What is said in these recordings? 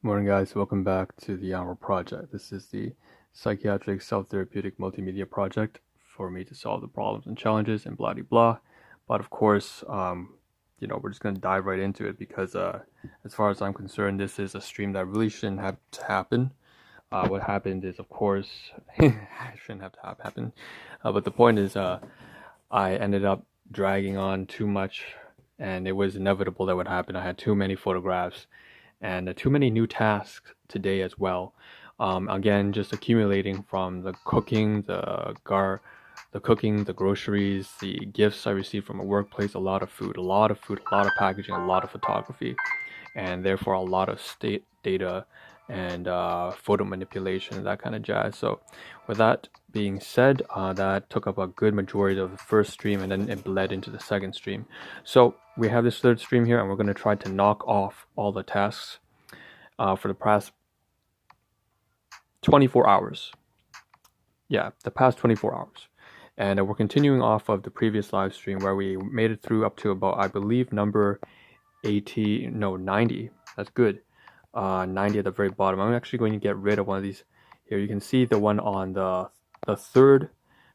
Morning, guys. Welcome back to the Ahn Rho Project. This is the psychiatric self-therapeutic multimedia project for me to solve the problems and challenges and blah blah blah. But of course, we're just gonna dive right into it because, as far as I'm concerned, this is a stream that really shouldn't have to happen. What happened is, of course, it shouldn't have to happen. But the point is, I ended up dragging on too much, and it was inevitable that would happen. I had too many photographs and too many new tasks today as well. Again, just accumulating from the cooking, the groceries, the gifts I received from a workplace, a lot of food, a lot of packaging, a lot of photography, and therefore a lot of state data and photo manipulation, that kind of jazz. So with that being said, that took up a good majority of the first stream, and then it bled into the second stream. So we have this third stream here, and we're going to try to knock off all the tasks for the past 24 hours. Yeah, the past 24 hours. And we're continuing off of the previous live stream where we made it through up to about, I believe, number 90. That's good. 90 at the very bottom. I'm actually going to get rid of one of these here. You can see the one on the third.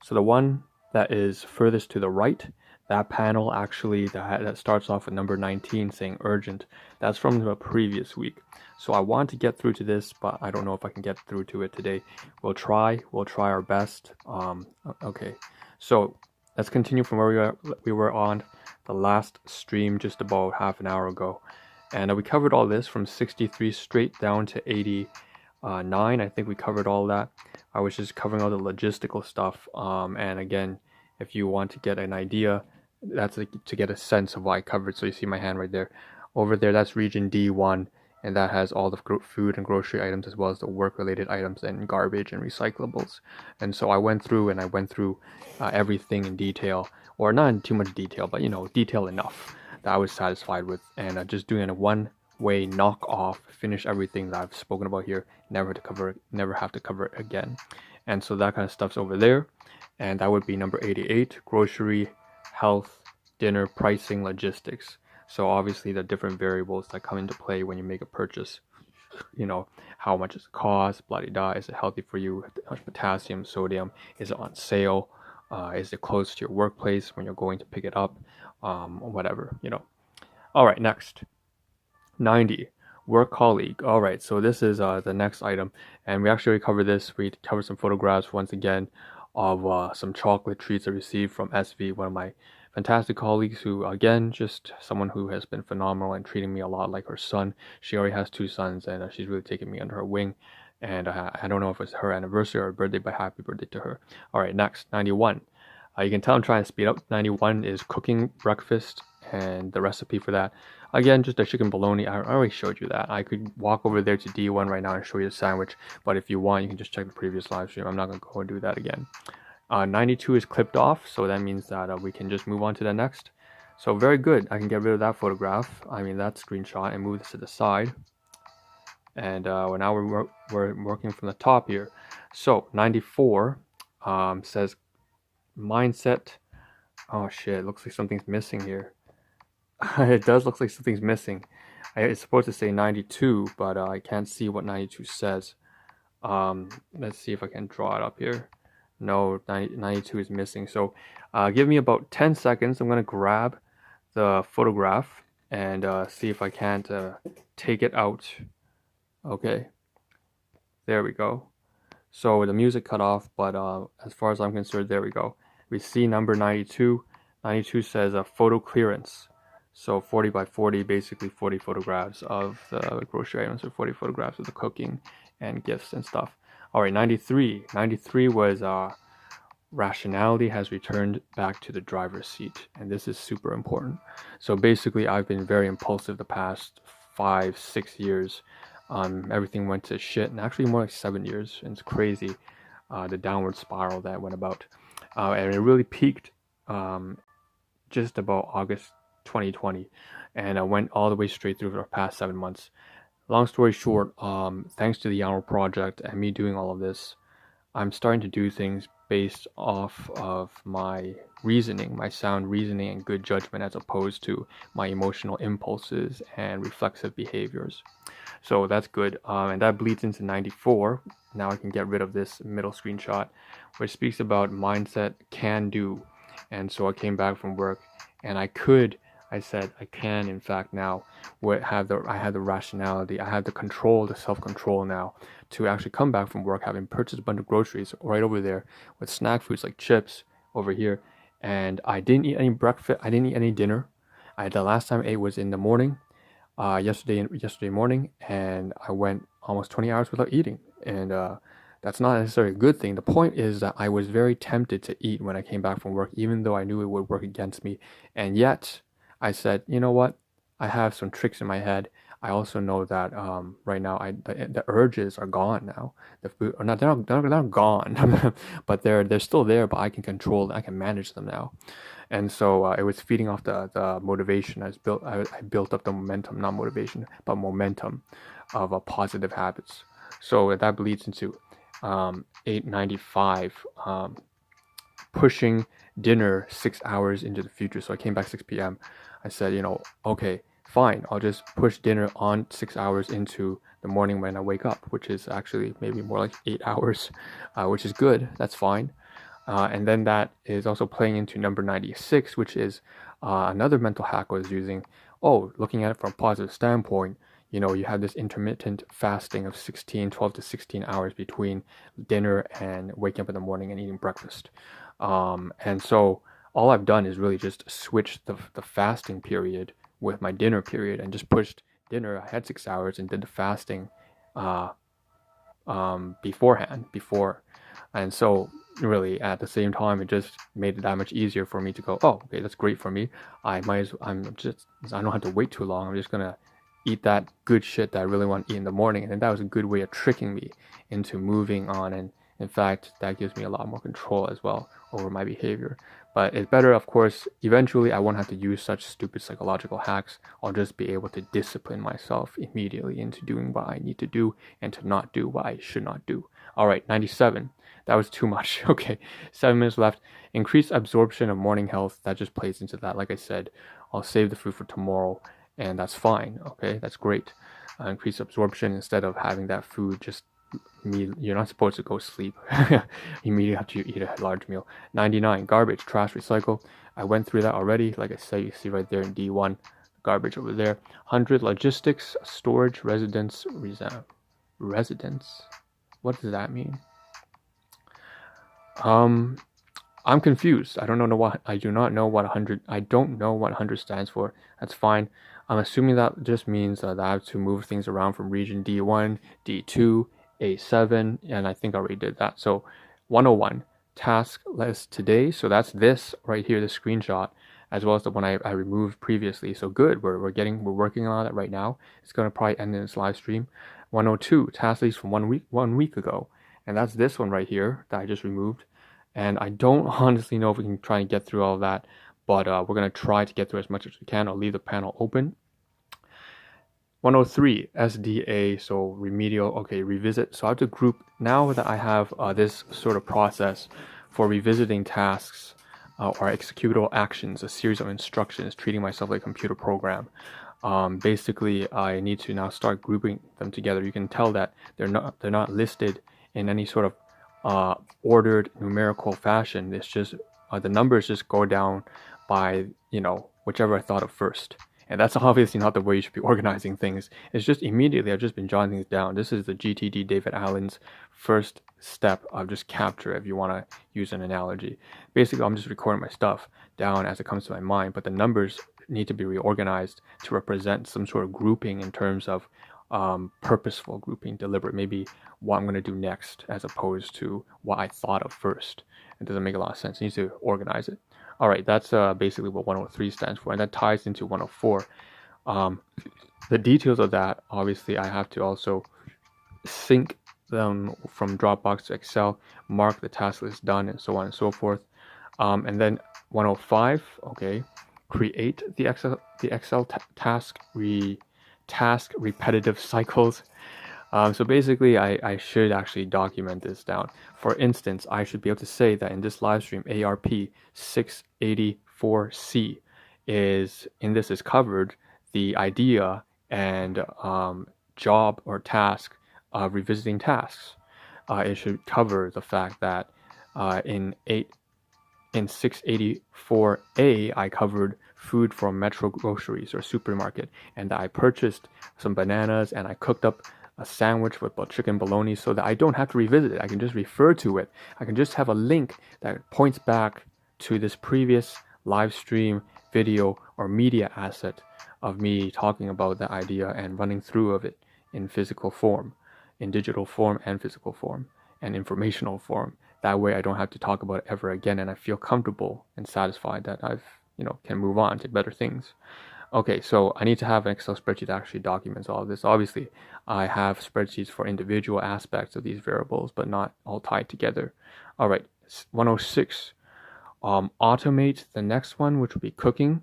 So the one that is furthest to the right, that panel actually that starts off with number 19 saying urgent. That's from the previous week. So I want to get through to this, but I don't know if I can get through to it today. We'll try our best. Okay, so let's continue from where we were on the last stream just about half an hour ago. And we covered all this from 63 straight down to 89. I think we covered all that. I was just covering all the logistical stuff. And again, if you want to get an idea, that's to get a sense of what I covered. So you see my hand right there. Over there, that's region D1. And that has all the food and grocery items as well as the work-related items and garbage and recyclables. And so I went through everything in detail, or not in too much detail, but detail enough that I was satisfied with, and just doing a one-way knock off, finish everything that I've spoken about here, never have to cover it again. And so that kind of stuff's over there, and that would be number 88, grocery, health, dinner, pricing, logistics. So obviously the different variables that come into play when you make a purchase. How much does it cost, blah blah blah, is it healthy for you, how much potassium, sodium, is it on sale, is it close to your workplace when you're going to pick it up, whatever. All right, next, 90, work colleague. All right, so this is the next item, and we actually covered this. We covered some photographs once again of some chocolate treats I received from SV, one of my fantastic colleagues, who again, just someone who has been phenomenal and treating me a lot like her son. She already has 2 sons, and she's really taken me under her wing. And I don't know if it's her anniversary or her birthday, but happy birthday to her. All right, next, 91. You can tell I'm trying to speed up. 91 is cooking breakfast, and the recipe for that, again, just a chicken bologna. I already showed you that. I could walk over there to D1 right now and show you the sandwich, but if you want, you can just check the previous live stream. I'm not going to go and do that again. 92 is clipped off, so that means that we can just move on to the next. So very good. I can get rid of that photograph, that screenshot, and move this to the side. And now we're working from the top here. So 94 says mindset. Oh shit, it looks like something's missing here. It does look like something's missing. It's supposed to say 92, but I can't see what 92 says. Let's see if I can draw it up here. No, 92 is missing. So give me about 10 seconds. I'm going to grab the photograph and see if I can't take it out. Okay, there we go. So the music cut off, but as far as I'm concerned, there we go. We see number 92. 92 says a photo clearance. So 40 by 40, basically 40 photographs of the grocery items, or 40 photographs of the cooking and gifts and stuff. All right, 93. 93 was rationality has returned back to the driver's seat, and this is super important. So basically, I've been very impulsive the past 5-6 years. Everything went to shit, and actually more like 7 years. And it's crazy, the downward spiral that went about, and it really peaked just about August 2020, and I went all the way straight through for the past 7 months. Long story short, thanks to the Ahn Rho Project and me doing all of this, I'm starting to do things based off of my reasoning, my sound reasoning and good judgment, as opposed to my emotional impulses and reflexive behaviors. So that's good. And that bleeds into 94. Now I can get rid of this middle screenshot, which speaks about mindset can do. And so I came back from work and I said I can in fact now I have the rationality, I have the control, the self-control now to actually come back from work having purchased a bunch of groceries right over there with snack foods like chips over here. And I didn't eat any breakfast, I didn't eat any dinner. The last time I ate was in the morning, yesterday morning, and I went almost 20 hours without eating, and that's not necessarily a good thing. The point is that I was very tempted to eat when I came back from work, even though I knew it would work against me, and yet I said, you know what? I have some tricks in my head. I also know that right now the urges are gone now. The food, or not, they're not gone, but they're still there. But I can control them. I can manage them now. And so it was feeding off the motivation. I built up the momentum, not motivation, but momentum of positive habits. So that bleeds into 895, pushing dinner 6 hours into the future. So I came back 6 p.m. I said, okay, fine, I'll just push dinner on 6 hours into the morning when I wake up, which is actually maybe more like 8 hours, which is good. That's fine. And then that is also playing into number 96, which is another mental hack I was using. Oh, looking at it from a positive standpoint, you have this intermittent fasting of 12 to 16 hours between dinner and waking up in the morning and eating breakfast. And so all I've done is really just switch the fasting period with my dinner period and just pushed dinner. I had 6 hours and did the fasting uh, before. And so really at the same time, it just made it that much easier for me to go, oh, okay, that's great for me. I don't have to wait too long. I'm just gonna eat that good shit that I really want to eat in the morning. And that was a good way of tricking me into moving on. And in fact, that gives me a lot more control as well over my behavior. But it's better, of course, eventually I won't have to use such stupid psychological hacks. I'll just be able to discipline myself immediately into doing what I need to do and to not do what I should not do. All right, 97. That was too much. Okay, 7 minutes left. Increased absorption of morning health. That just plays into that. Like I said, I'll save the food for tomorrow, and that's fine. Okay, that's great. Increased absorption instead of having that food just you're not supposed to go sleep immediately after you eat a large meal. 99, garbage, trash, recycle. I went through that already. Like I said, you see right there in D1, garbage over there. 100, logistics, storage, residence. What does that mean? I'm confused. I do not know what 100. I don't know what 100 stands for. That's fine. I'm assuming that just means that I have to move things around from region D1, D2, A7, and I think I already did that. So 101, task list today. So that's this right here, the screenshot, as well as the one I removed previously. So good. We're working on it right now. It's gonna probably end in this live stream. 102, task list from 1 week ago, and that's this one right here that I just removed. And I don't honestly know if we can try and get through all of that, but we're going to try to get through as much as we can. I'll leave the panel open. 103, SDA, so remedial, okay, revisit. So I have to group, now that I have this sort of process for revisiting tasks or executable actions, a series of instructions, treating myself like a computer program. Basically, I need to now start grouping them together. You can tell that they're not listed in any sort of ordered numerical fashion. It's just the numbers just go down by whichever I thought of first, and that's obviously not the way you should be organizing things. It's just immediately I've just been jotting things down. This is the GTD David Allen's first step of just capture, if you want to use an analogy. Basically, I'm just recording my stuff down as it comes to my mind, but the numbers need to be reorganized to represent some sort of grouping in terms of purposeful grouping, deliberate, maybe what I'm going to do next as opposed to what I thought of first. It doesn't make a lot of sense. You need to organize it. All right, that's basically what 103 stands for, and that ties into 104. The details of that, obviously, I have to also sync them from Dropbox to Excel, mark the task list done, and so on and so forth. And then 105, okay, create the Excel task repetitive cycles. So basically, I should actually document this down. For instance, I should be able to say that in this live stream, ARP 684C is covered the idea and job or task of revisiting tasks. It should cover the fact that in 684A, I covered food from Metro groceries or supermarket, and I purchased some bananas and I cooked up a sandwich with chicken bologna so that I don't have to revisit it. I can just refer to it. I can just have a link that points back to this previous live stream, video, or media asset of me talking about that idea and running through of it in physical form, in digital form and physical form, and informational form. That way I don't have to talk about it ever again, and I feel comfortable and satisfied that I've, can move on to better things. Okay, so I need to have an Excel spreadsheet that actually documents all of this. Obviously, I have spreadsheets for individual aspects of these variables, but not all tied together. All right, 106. Automate the next one, which would be cooking.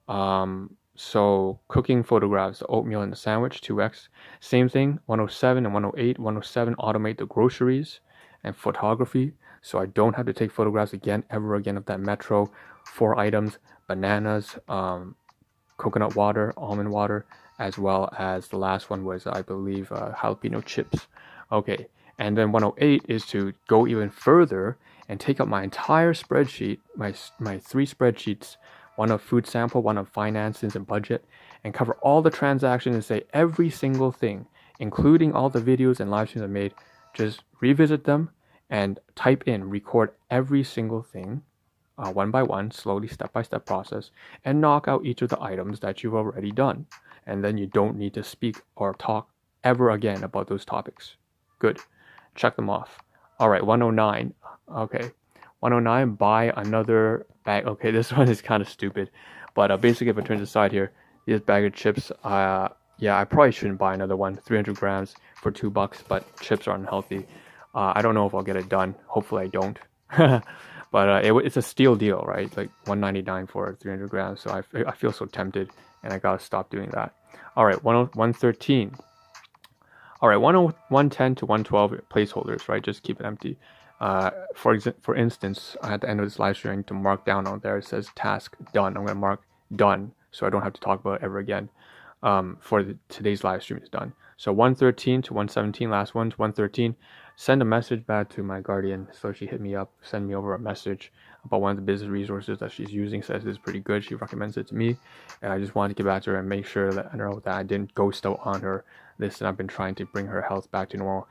So cooking photographs, the oatmeal and the sandwich, 2x. Same thing, 107 and 108. 107, automate the groceries and photography, so I don't have to take photographs ever again of that Metro. 4 items, bananas, coconut water, almond water, as well as the last one was, I believe, jalapeno chips. Okay, and then 108 is to go even further and take up my entire spreadsheet, my 3 spreadsheets, one of food sample, one of finances and budget, and cover all the transactions and say every single thing, including all the videos and live streams I made, just revisit them and record every single thing one by one, slowly, step-by-step process, and knock out each of the items that you've already done. And then you don't need to speak or talk ever again about those topics. Good. Check them off. All right, 109. Okay. 109, buy another bag. Okay, this one is kind of stupid. But basically, if I turn to the side here, this bag of chips, yeah, I probably shouldn't buy another one. 300 grams for $2, but chips are unhealthy. I don't know if I'll get it done. Hopefully I don't. But it's a steal deal, right? Like $1.99 for 300 grams. So I feel so tempted, and I gotta stop doing that. All right, 113. All right, 110 to 112 placeholders, right? Just keep it empty. For instance, at the end of this live stream, I need to mark down on there. It says task done. I'm gonna mark done, so I don't have to talk about it ever again. Today's live stream is done. So 113 to 117, last one's 113. Send a message back to my guardian. So she hit me up, send me over a message about one of the business resources that she's using. Says it's pretty good. She recommends it to me, and I just wanted to get back to her and make sure that I didn't ghost out on her. Listen, I've been trying to bring her health back to normal.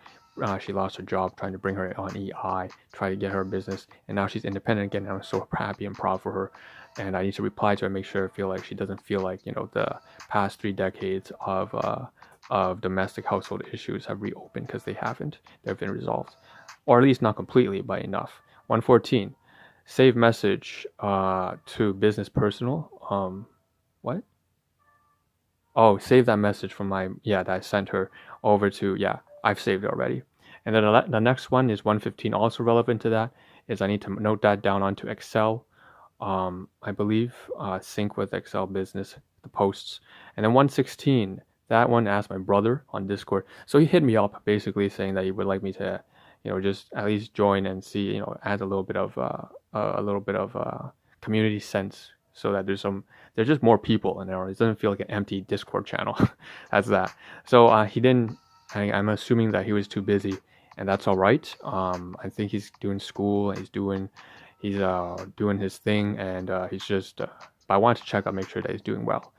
She lost her job, trying to bring her on EI, try to get her business, and now she's independent again. And I'm so happy and proud for her. And I need to reply to her and make sure I feel like she doesn't feel like the past 3 decades of domestic household issues have reopened, because they haven't. They've been resolved, or at least not completely, but enough. 114, save message to business personal. What? Oh, save that message from that I sent her over to, I've saved it already. And then the next one is 115, also relevant to that, is I need to note that down onto Excel. I believe sync with Excel business, the posts. And then 116, that one asked my brother on Discord. So he hit me up basically saying that he would like me to, just at least join and see, add a little bit of community sense, so that there's just more people in there. It doesn't feel like an empty Discord channel. That's that. So he didn't. I'm assuming that he was too busy, and that's all right. I think he's doing school. He's doing his thing, and he's just. But I wanted to check out, make sure that he's doing well.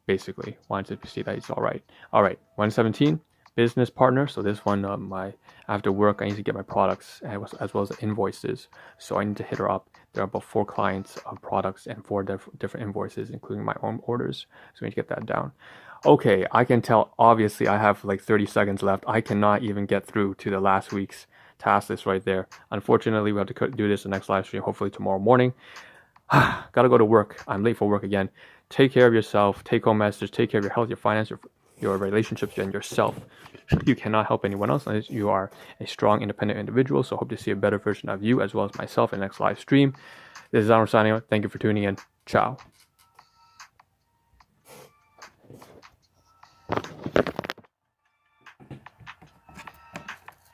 Basically wanted to see that he's all right. All right, 117, business partner. So this one, after work, I need to get my products as well as the invoices. So I need to hit her up. There are about 4 clients of products and 4 different invoices, including my own orders. So we need to get that down. Okay, I can tell. Obviously, I have like 30 seconds left. I cannot even get through to the last week's task list right there. Unfortunately, we have to do this the next live stream, hopefully tomorrow morning. Gotta go to work. I'm late for work again. Take care of yourself. Take home message. Take care of your health, your finance, your relationships, and yourself. You cannot help anyone else unless you are a strong, independent individual. So hope to see a better version of you as well as myself in the next live stream. This is Ahn Rho signing out. Thank you for tuning in. Ciao.